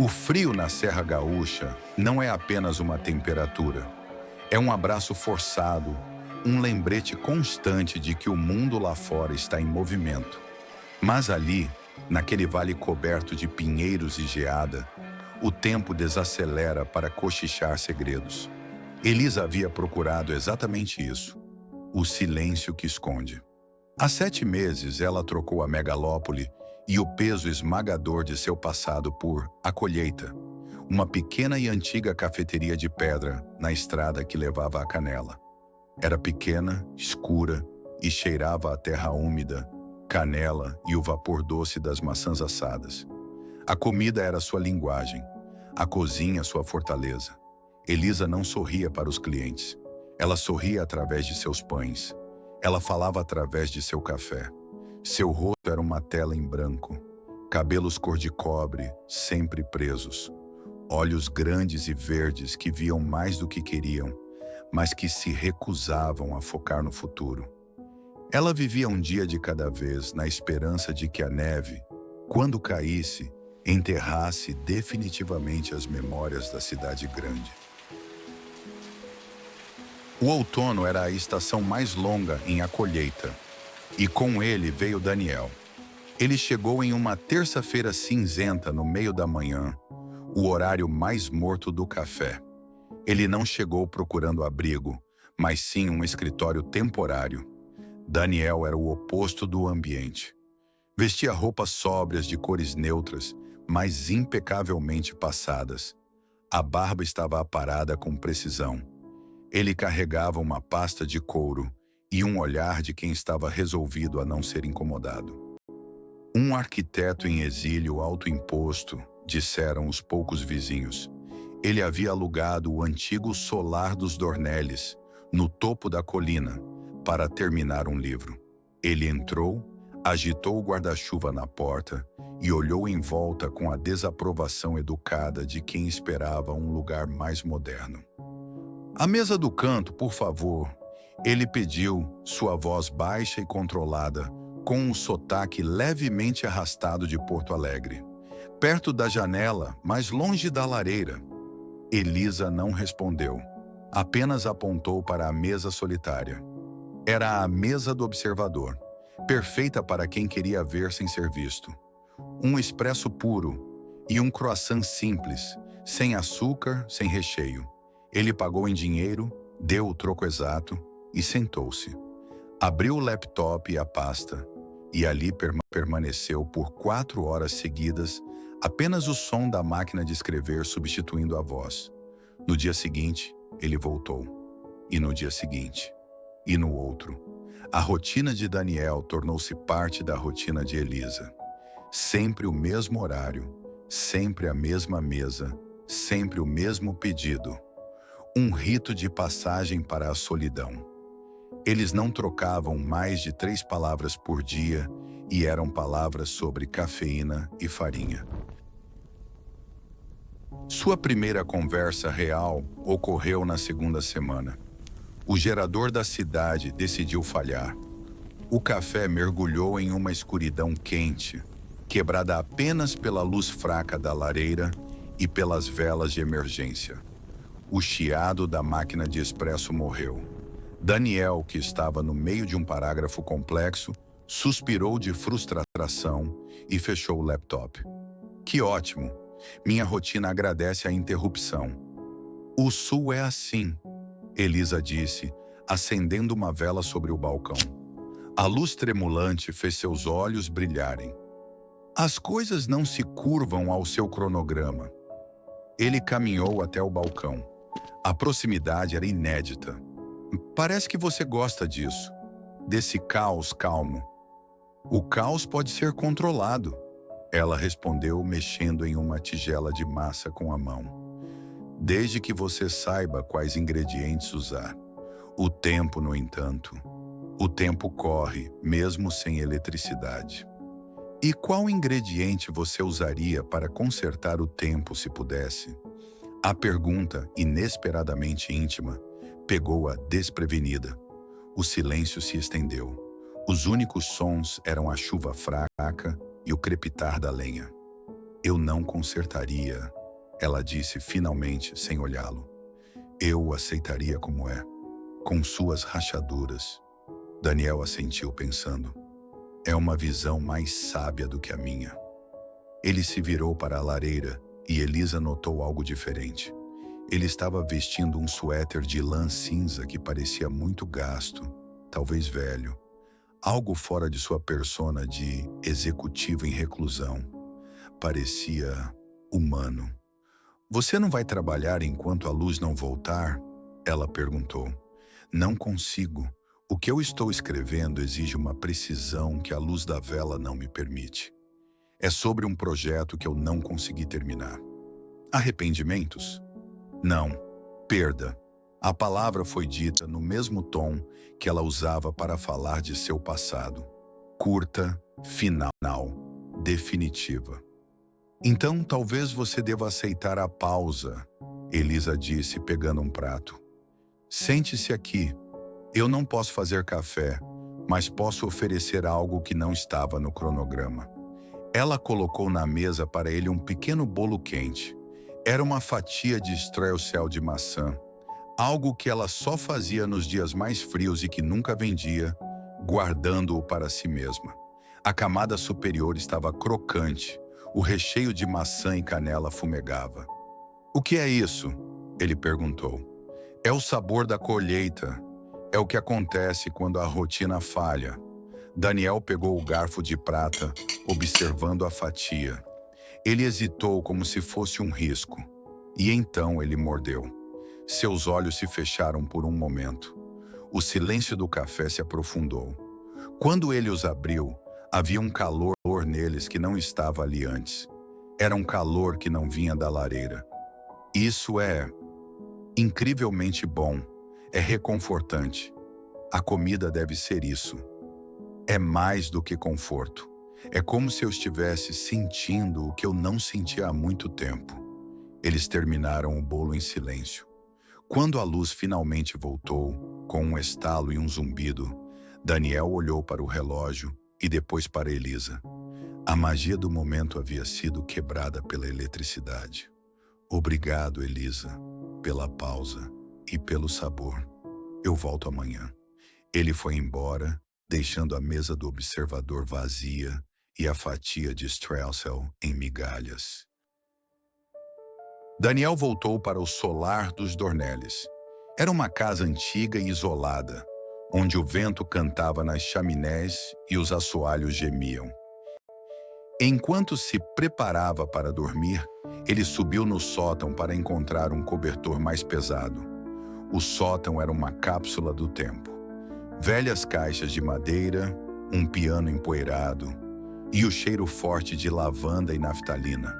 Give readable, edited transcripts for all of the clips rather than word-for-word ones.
O frio na Serra Gaúcha não é apenas uma temperatura. É um abraço forçado, um lembrete constante de que o mundo lá fora está em movimento. Mas ali, naquele vale coberto de pinheiros e geada, o tempo desacelera para cochichar segredos. Elisa havia procurado exatamente isso, o silêncio que esconde. Há 7 meses ela trocou a megalópole e o peso esmagador de seu passado por A Colheita, uma pequena e antiga cafeteria de pedra na estrada que levava a Canela. Era pequena, escura e cheirava a terra úmida, canela e o vapor doce das maçãs assadas. A comida era sua linguagem, a cozinha sua fortaleza. Elisa não sorria para os clientes. Ela sorria através de seus pães. Ela falava através de seu café. Seu rosto era uma tela em branco. Cabelos cor de cobre, sempre presos. Olhos grandes e verdes que viam mais do que queriam, mas que se recusavam a focar no futuro. Ela vivia um dia de cada vez, na esperança de que a neve, quando caísse, enterrasse definitivamente as memórias da cidade grande. O outono era a estação mais longa em A Colheita, e com ele veio Daniel. Ele chegou em uma terça-feira cinzenta no meio da manhã, o horário mais morto do café. Ele não chegou procurando abrigo, mas sim um escritório temporário. Daniel era o oposto do ambiente. Vestia roupas sóbrias de cores neutras, mas impecavelmente passadas. A barba estava aparada com precisão. Ele carregava uma pasta de couro e um olhar de quem estava resolvido a não ser incomodado. Um arquiteto em exílio autoimposto, disseram os poucos vizinhos. Ele havia alugado o antigo solar dos Dornelles, no topo da colina, para terminar um livro. Ele entrou, agitou o guarda-chuva na porta e olhou em volta com a desaprovação educada de quem esperava um lugar mais moderno. "A mesa do canto, por favor", ele pediu, sua voz baixa e controlada, com um sotaque levemente arrastado de Porto Alegre. Perto da janela, mas longe da lareira. Elisa não respondeu. Apenas apontou para a mesa solitária. Era a mesa do observador, perfeita para quem queria ver sem ser visto. Um expresso puro e um croissant simples, sem açúcar, sem recheio. Ele pagou em dinheiro, deu o troco exato e sentou-se. Abriu o laptop e a pasta, e ali permaneceu por 4 horas seguidas, apenas o som da máquina de escrever substituindo a voz. No dia seguinte, ele voltou. E no dia seguinte. E no outro. A rotina de Daniel tornou-se parte da rotina de Elisa. Sempre o mesmo horário, sempre a mesma mesa, sempre o mesmo pedido. Um rito de passagem para a solidão. Eles não trocavam mais de 3 palavras por dia e eram palavras sobre cafeína e farinha. Sua primeira conversa real ocorreu na segunda semana. O gerador da cidade decidiu falhar. O café mergulhou em uma escuridão quente, quebrada apenas pela luz fraca da lareira e pelas velas de emergência. O chiado da máquina de expresso morreu. Daniel, que estava no meio de um parágrafo complexo, suspirou de frustração e fechou o laptop. "Que ótimo! Minha rotina agradece a interrupção." "O sul é assim", Elisa disse, acendendo uma vela sobre o balcão. A luz tremulante fez seus olhos brilharem. "As coisas não se curvam ao seu cronograma." Ele caminhou até o balcão. A proximidade era inédita. "Parece que você gosta disso, desse caos calmo." "O caos pode ser controlado", ela respondeu, mexendo em uma tigela de massa com a mão. "Desde que você saiba quais ingredientes usar." O tempo, no entanto, o tempo corre, mesmo sem eletricidade. "E qual ingrediente você usaria para consertar o tempo se pudesse?" A pergunta, inesperadamente íntima, pegou-a desprevenida. O silêncio se estendeu. Os únicos sons eram a chuva fraca e o crepitar da lenha. Eu não consertaria, ela disse finalmente, sem olhá-lo. Eu o aceitaria como é, com suas rachaduras. Daniel assentiu, pensando. É uma visão mais sábia do que a minha. Ele se virou para a lareira e Elisa notou algo diferente. Ele estava vestindo um suéter de lã cinza que parecia muito gasto, talvez velho. Algo fora de sua persona de executivo em reclusão. Parecia humano. Você não vai trabalhar enquanto a luz não voltar? Ela perguntou. Não consigo. O que eu estou escrevendo exige uma precisão que a luz da vela não me permite. É sobre um projeto que eu não consegui terminar. Arrependimentos? Não. Perda. A palavra foi dita no mesmo tom que ela usava para falar de seu passado. Curta, final, definitiva. Então, talvez você deva aceitar a pausa, Elisa disse, pegando um prato. Sente-se aqui. Eu não posso fazer café, mas posso oferecer algo que não estava no cronograma. Ela colocou na mesa para ele um pequeno bolo quente. Era uma fatia de streucel de maçã, algo que ela só fazia nos dias mais frios e que nunca vendia, guardando-o para si mesma. A camada superior estava crocante, o recheio de maçã e canela fumegava. O que é isso? Ele perguntou. É o sabor da colheita. É o que acontece quando a rotina falha. Daniel pegou o garfo de prata, observando a fatia. Ele hesitou como se fosse um risco. E então ele mordeu. Seus olhos se fecharam por um momento. O silêncio do café se aprofundou. Quando ele os abriu, havia um calor neles que não estava ali antes. Era um calor que não vinha da lareira. Isso é incrivelmente bom. É reconfortante. A comida deve ser isso. É mais do que conforto. É como se eu estivesse sentindo o que eu não sentia há muito tempo. Eles terminaram o bolo em silêncio. Quando a luz finalmente voltou, com um estalo e um zumbido, Daniel olhou para o relógio e depois para Elisa. A magia do momento havia sido quebrada pela eletricidade. Obrigado, Elisa, pela pausa e pelo sabor. Eu volto amanhã. Ele foi embora, deixando a mesa do observador vazia e a fatia de streucel em migalhas. Daniel voltou para o solar dos Dornelles. Era uma casa antiga e isolada, onde o vento cantava nas chaminés e os assoalhos gemiam. Enquanto se preparava para dormir, ele subiu no sótão para encontrar um cobertor mais pesado. O sótão era uma cápsula do tempo. Velhas caixas de madeira, um piano empoeirado e o cheiro forte de lavanda e naftalina.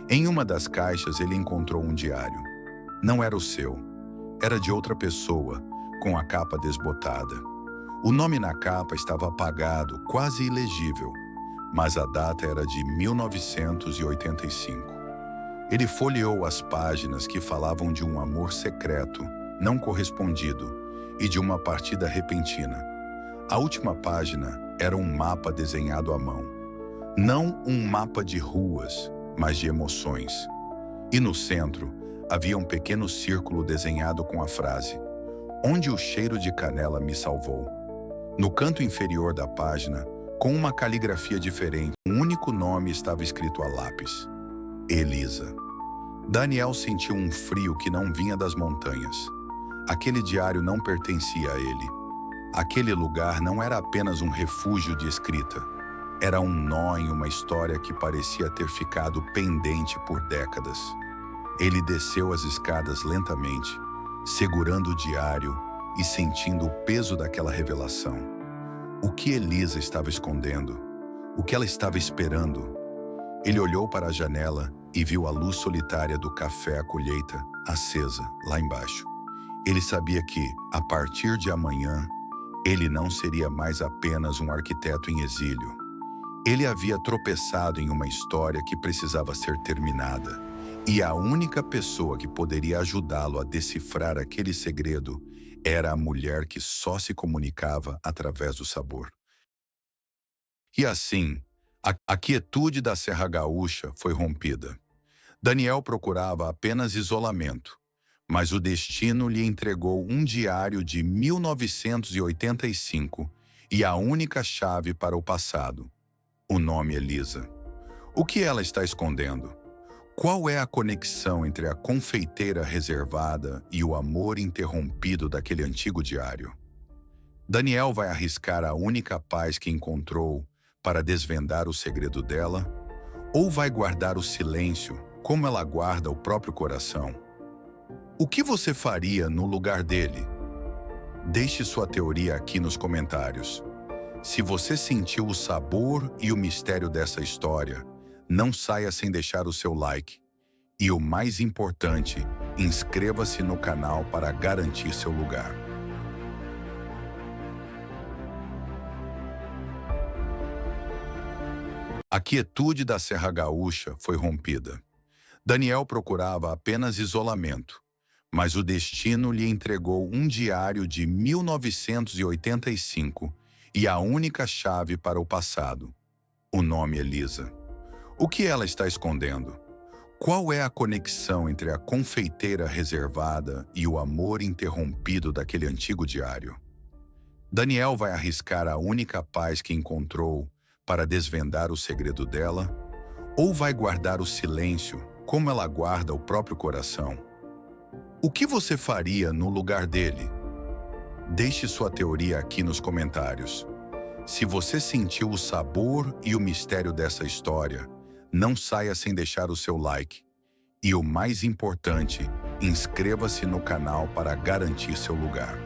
Em uma das caixas ele encontrou um diário. Não era o seu, era de outra pessoa, com a capa desbotada. O nome na capa estava apagado, quase ilegível, mas a data era de 1985. Ele folheou as páginas que falavam de um amor secreto, não correspondido, e de uma partida repentina. A última página era um mapa desenhado à mão. Não um mapa de ruas, mas de emoções. E no centro, havia um pequeno círculo desenhado com a frase: "Onde o cheiro de canela me salvou". No canto inferior da página, com uma caligrafia diferente, um único nome estava escrito a lápis: Elisa. Daniel sentiu um frio que não vinha das montanhas. Aquele diário não pertencia a ele. Aquele lugar não era apenas um refúgio de escrita. Era um nó em uma história que parecia ter ficado pendente por décadas. Ele desceu as escadas lentamente, segurando o diário e sentindo o peso daquela revelação. O que Elisa estava escondendo? O que ela estava esperando? Ele olhou para a janela e viu a luz solitária do café à colheita acesa lá embaixo. Ele sabia que, a partir de amanhã, ele não seria mais apenas um arquiteto em exílio. Ele havia tropeçado em uma história que precisava ser terminada, e a única pessoa que poderia ajudá-lo a decifrar aquele segredo era a mulher que só se comunicava através do sabor. E assim, A quietude da Serra Gaúcha foi rompida. Daniel procurava apenas isolamento, mas o destino lhe entregou um diário de 1985 e a única chave para o passado. O nome Elisa. O que ela está escondendo? Qual é a conexão entre a confeiteira reservada e o amor interrompido daquele antigo diário? Daniel vai arriscar a única paz que encontrou para desvendar o segredo dela? Ou vai guardar o silêncio como ela guarda o próprio coração? O que você faria no lugar dele? Deixe sua teoria aqui nos comentários. Se você sentiu o sabor e o mistério dessa história, não saia sem deixar o seu like. E o mais importante, inscreva-se no canal para garantir seu lugar. A quietude da Serra Gaúcha foi rompida. Daniel procurava apenas isolamento, mas o destino lhe entregou um diário de 1985 e a única chave para o passado. O nome Elisa. O que ela está escondendo? Qual é a conexão entre a confeiteira reservada e o amor interrompido daquele antigo diário? Daniel vai arriscar a única paz que encontrou para desvendar o segredo dela? Ou vai guardar o silêncio como ela guarda o próprio coração? O que você faria no lugar dele? Deixe sua teoria aqui nos comentários. Se você sentiu o sabor e o mistério dessa história, não saia sem deixar o seu like. E o mais importante, inscreva-se no canal para garantir seu lugar.